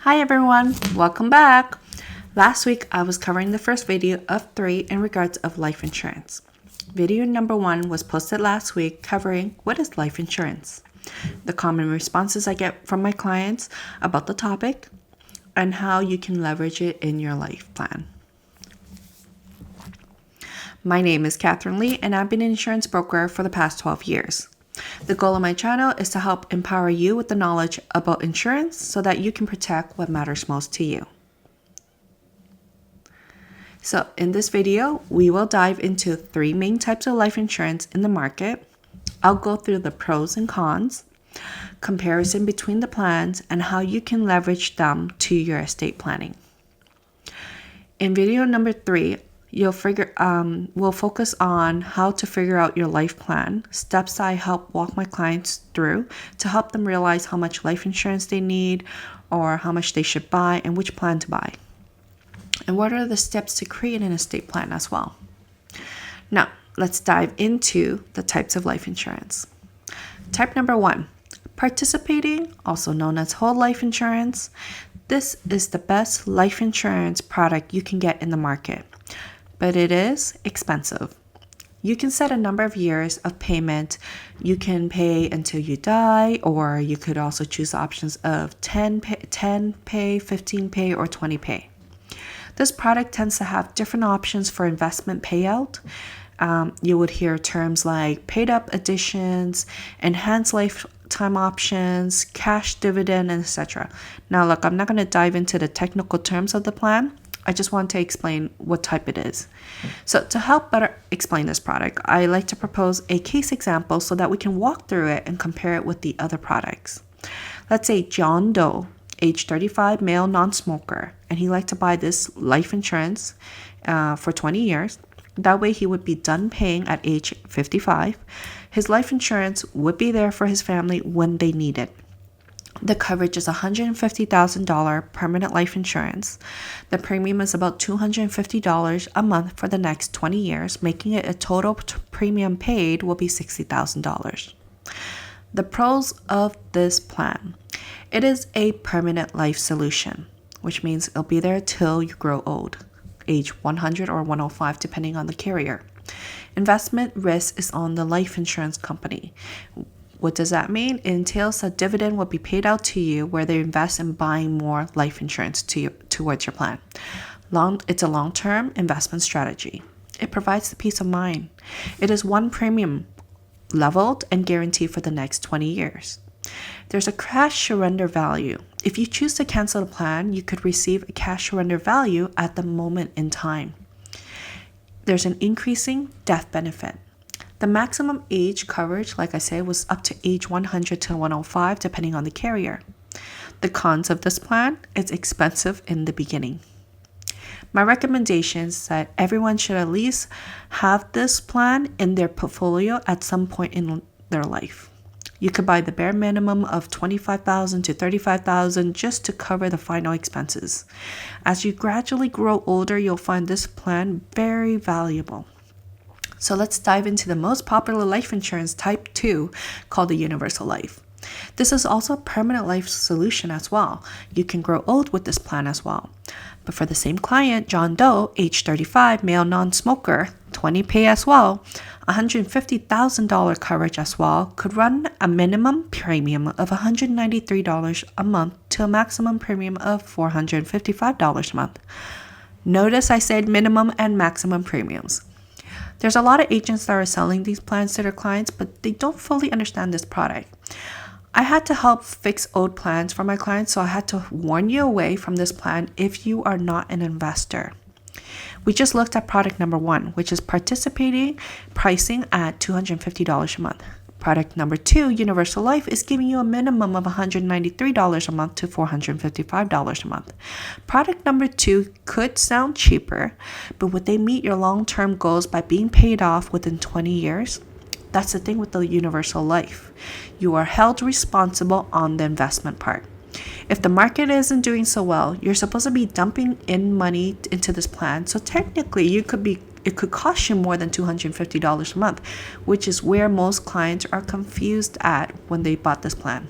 Hi everyone, welcome back. Last week I was covering the first video of 3 in regards of life insurance. Video number 1 was posted last week covering what is life insurance, the common responses I get from my clients about the topic, and how you can leverage it in your life plan. My name is Catherine Lee and I've been an insurance broker for the past 12 years. The goal of my channel is to help empower you with the knowledge about insurance so that you can protect what matters most to you. So in this video, we will dive into 3 main types of life insurance in the market. I'll go through the pros and cons, comparison between the plans, and how you can leverage them to your estate planning. In video number 3, we'll focus on how to figure out your life plan, steps I help walk my clients through to help them realize how much life insurance they need or how much they should buy and which plan to buy. And what are the steps to create an estate plan as well. Now, let's dive into the types of life insurance. Type number 1, participating, also known as whole life insurance. This is the best life insurance product you can get in the market, but it is expensive. You can set a number of years of payment. You can pay until you die, or you could also choose the options of 10 pay, 15 pay, or 20 pay. This product tends to have different options for investment payout. You would hear terms like paid up additions, enhanced lifetime options, cash dividend, etc. Now look, I'm not going to dive into the technical terms of the plan. I just want to explain what type it is. So to help better explain this product, I like to propose a case example so that we can walk through it and compare it with the other products. Let's say John Doe, age 35, male, non-smoker, and he liked to buy this life insurance for 20 years. That way he would be done paying at age 55. His life insurance would be there for his family when they need it. The coverage is $150,000 permanent life insurance. The premium is about $250 a month for the next 20 years, making it a total premium paid will be $60,000. The pros of this plan. It is a permanent life solution, which means it'll be there till you grow old, age 100 or 105, depending on the carrier. Investment risk is on the life insurance company. What does that mean? It entails a dividend will be paid out to you where they invest in buying more life insurance towards your plan. It's a long-term investment strategy. It provides the peace of mind. It is one premium leveled and guaranteed for the next 20 years. There's a cash surrender value. If you choose to cancel the plan, you could receive a cash surrender value at the moment in time. There's an increasing death benefit. The maximum age coverage, like I said, was up to age 100 to 105, depending on the carrier. The cons of this plan, it's expensive in the beginning. My recommendation is that everyone should at least have this plan in their portfolio at some point in their life. You could buy the bare minimum of $25,000 to $35,000 just to cover the final expenses. As you gradually grow older, you'll find this plan very valuable. So let's dive into the most popular life insurance type 2 called the universal life. This is also a permanent life solution as well. You can grow old with this plan as well. But for the same client, John Doe, age 35, male, non-smoker, 20 pay as well, $150,000 coverage as well, could run a minimum premium of $193 a month to a maximum premium of $455 a month. Notice I said minimum and maximum premiums. There's a lot of agents that are selling these plans to their clients, but they don't fully understand this product. I had to help fix old plans for my clients, so I had to warn you away from this plan if you are not an investor. We just looked at product number 1, which is participating pricing at $250 a month. Product number 2, Universal Life, is giving you a minimum of $193 a month to $455 a month. Product number 2 could sound cheaper, but would they meet your long-term goals by being paid off within 20 years? That's the thing with the Universal Life. You are held responsible on the investment part. If the market isn't doing so well, you're supposed to be dumping in money into this plan. So technically, it could cost you more than $250 a month, which is where most clients are confused at when they bought this plan.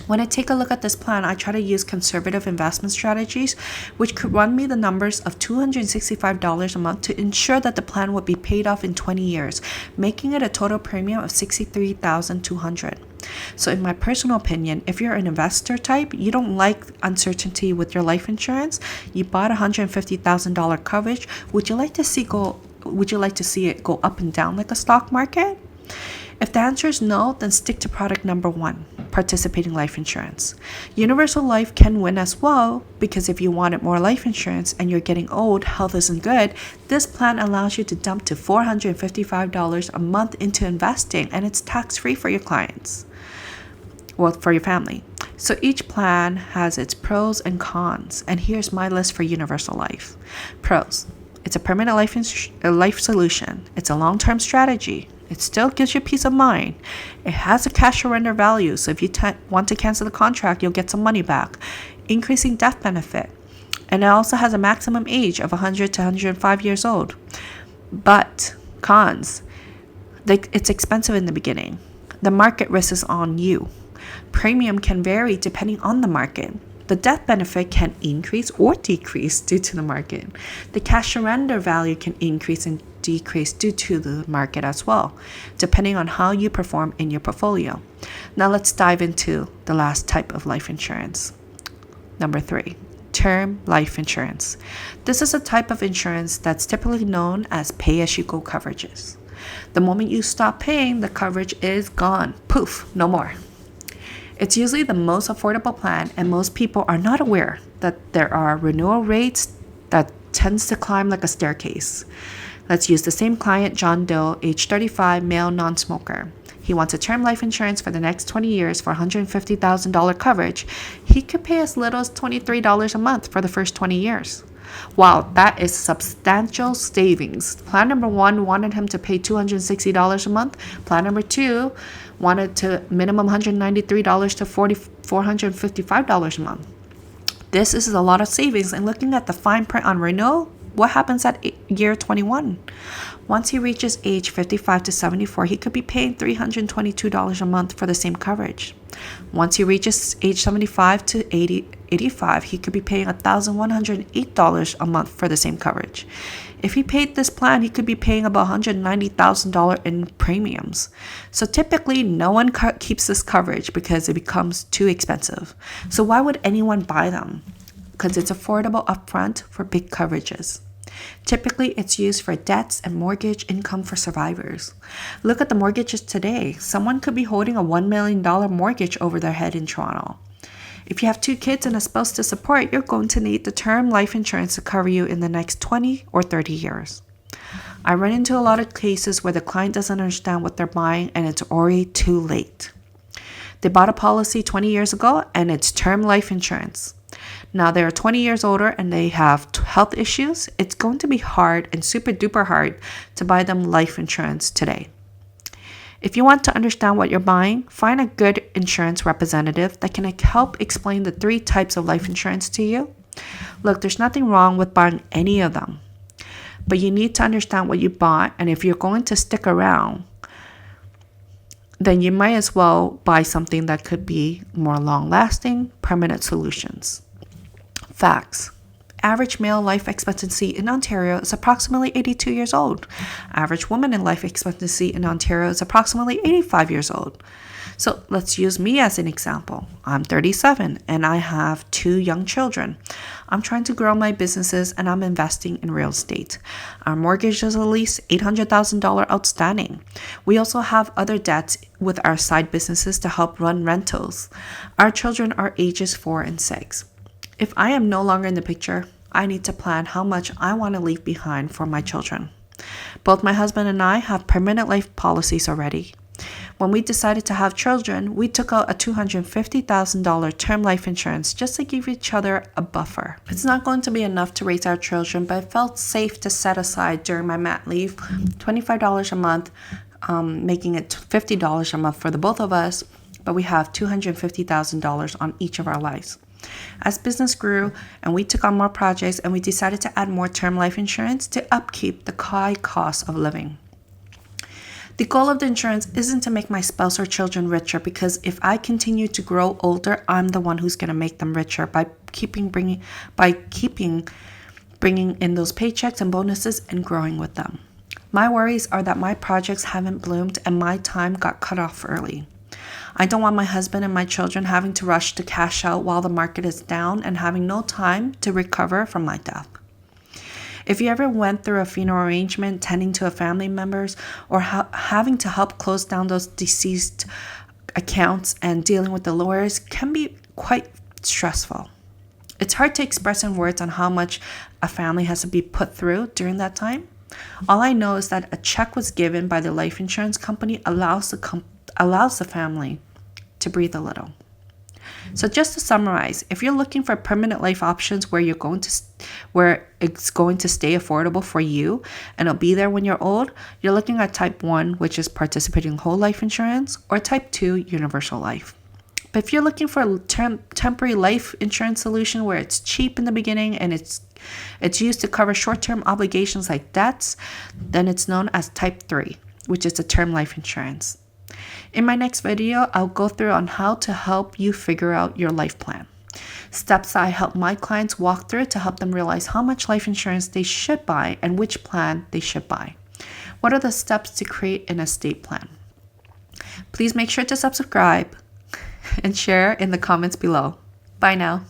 When I take a look at this plan, I try to use conservative investment strategies, which could run me the numbers of $265 a month to ensure that the plan would be paid off in 20 years, making it a total premium of $63,200. So in my personal opinion, if you're an investor type, you don't like uncertainty with your life insurance, you bought $150,000 coverage, would you like to see it go up and down like a stock market? If the answer is no, then stick to product number 1, participating life insurance. Universal life can win as well, because if you wanted more life insurance and you're getting old, health isn't good, this plan allows you to dump to $455 a month into investing, and it's tax-free for your clients. Well, for your family. So each plan has its pros and cons, and here's my list for universal life. Pros: it's a permanent life solution. It's a long-term strategy. It still gives you peace of mind. It has a cash surrender value, so if you want to cancel the contract, you'll get some money back. Increasing death benefit. And it also has a maximum age of 100 to 105 years old. But cons: it's expensive in the beginning. The market risk is on you. Premium can vary depending on the market. The death benefit can increase or decrease due to the market. The cash surrender value can increase and decrease due to the market as well, depending on how you perform in your portfolio. Now let's dive into the last type of life insurance. Number 3, term life insurance. This is a type of insurance that's typically known as pay-as-you-go coverages. The moment you stop paying, the coverage is gone. Poof, no more. It's usually the most affordable plan, and most people are not aware that there are renewal rates that tends to climb like a staircase. Let's use the same client, John Doe, age 35, male, non-smoker. He wants a term life insurance for the next 20 years for $150,000 coverage. He could pay as little as $23 a month for the first 20 years. Wow, that is substantial savings. Plan number 1 wanted him to pay $260 a month. Plan number 2 wanted to minimum $193 to $455 a month. This is a lot of savings. And looking at the fine print on renewal, what happens at year 21? Once he reaches age 55 to 74, he could be paying $322 a month for the same coverage. Once he reaches age 75 to 85, he could be paying $1,108 a month for the same coverage. If he paid this plan, he could be paying about $190,000 in premiums. So typically, no one keeps this coverage because it becomes too expensive. So why would anyone buy them? Because it's affordable upfront for big coverages. Typically, it's used for debts and mortgage income for survivors. Look at the mortgages today. Someone could be holding a $1 million mortgage over their head in Toronto. If you have 2 kids and a spouse to support, you're going to need the term life insurance to cover you in the next 20 or 30 years. I run into a lot of cases where the client doesn't understand what they're buying and it's already too late. They bought a policy 20 years ago and it's term life insurance. Now they're 20 years older and they have health issues. It's going to be hard and super duper hard to buy them life insurance today. If you want to understand what you're buying, find a good insurance representative that can help explain the 3 types of life insurance to you. Look, there's nothing wrong with buying any of them, but you need to understand what you bought, and if you're going to stick around, then you might as well buy something that could be more long-lasting, permanent solutions. Facts. Average male life expectancy in Ontario is approximately 82 years old. Average woman in life expectancy in Ontario is approximately 85 years old. So let's use me as an example. I'm 37 and I have 2 young children. I'm trying to grow my businesses and I'm investing in real estate. Our mortgage is at least $800,000 outstanding. We also have other debts with our side businesses to help run rentals. Our children are ages 4 and 6. If I am no longer in the picture, I need to plan how much I want to leave behind for my children. Both my husband and I have permanent life policies already. When we decided to have children, we took out a $250,000 term life insurance just to give each other a buffer. It's not going to be enough to raise our children, but it felt safe to set aside during my mat leave $25 a month, making it $50 a month for the both of us, but we have $250,000 on each of our lives. As business grew and we took on more projects and we decided to add more term life insurance to upkeep the high cost of living. The goal of the insurance isn't to make my spouse or children richer, because if I continue to grow older, I'm the one who's going to make them richer by keeping bringing in those paychecks and bonuses and growing with them. My worries are that my projects haven't bloomed and my time got cut off early. I don't want my husband and my children having to rush to cash out while the market is down and having no time to recover from my death. If you ever went through a funeral arrangement, tending to a family members, or having to help close down those deceased accounts and dealing with the lawyers, can be quite stressful. It's hard to express in words on how much a family has to be put through during that time. All I know is that a check was given by the life insurance company allows the family to breathe a little. So just to summarize, if you're looking for permanent life options where it's going to stay affordable for you and it'll be there when you're old, you're looking at type 1, which is participating whole life insurance, or type 2, universal life. But if you're looking for a temporary life insurance solution where it's cheap in the beginning and it's used to cover short-term obligations like debts, then it's known as type 3, which is a term life insurance. In my next video, I'll go through on how to help you figure out your life plan. Steps I help my clients walk through to help them realize how much life insurance they should buy and which plan they should buy. What are the steps to create an estate plan? Please make sure to subscribe and share in the comments below. Bye now.